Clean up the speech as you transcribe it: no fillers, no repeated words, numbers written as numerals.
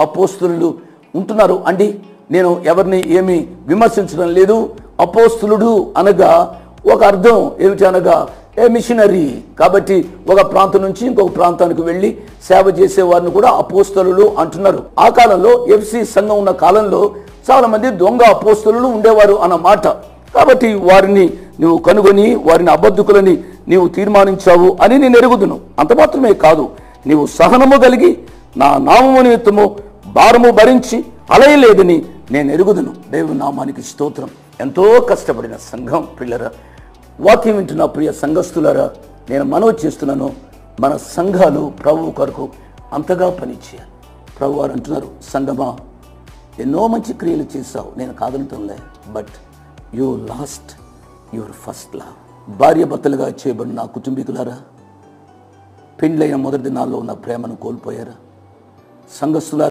అపోస్తులు ఉంటున్నారు అండి. నేను ఎవరిని ఏమి విమర్శించడం లేదు. అపోస్తులుడు అనగా ఒక అర్థం ఏమిటి అనగా ఏ మిషనరీ. కాబట్టి ఒక ప్రాంతం నుంచి ఇంకొక ప్రాంతానికి వెళ్ళి సేవ చేసేవారిని కూడా అపోస్తలులు అంటున్నారు. ఆ కాలంలో ఎఫ్సి సంఘం ఉన్న కాలంలో చాలా మంది దొంగ అపోస్తలులు ఉండేవారు అన్నమాట. కాబట్టి వారిని నువ్వు కనుగొని వారిని అబద్ధకులని నీవు తీర్మానించావు అని నేను ఎరుగుదును. అంత మాత్రమే కాదు, నీవు సహనము కలిగి నా నామము నిమిత్తము భారము భరించి అలయలేదని నేను ఎరుగుదును. దేవుని నామానికి స్తోత్రం. ఎంతో కష్టపడిన సంఘం పిల్లరా, వాక్యం వింటున్న ప్రియ సంఘస్థులారా, నేను మనవి చేస్తున్నాను, మన సంఘాలు ప్రభువు కొరకు అంతగా పనిచేయాలి. ప్రభు వారు అంటున్నారు, సంఘమా ఎన్నో మంచి క్రియలు చేశావు, నేను కాదంటుందే, but you lost your first love. భార్య భర్తలుగా చేయబడిన నా కుటుంబీకులారా, పెండ్లైన మొదటి దినాల్లో ఉన్న ప్రేమను కోల్పోయారా? సంఘస్థులారా,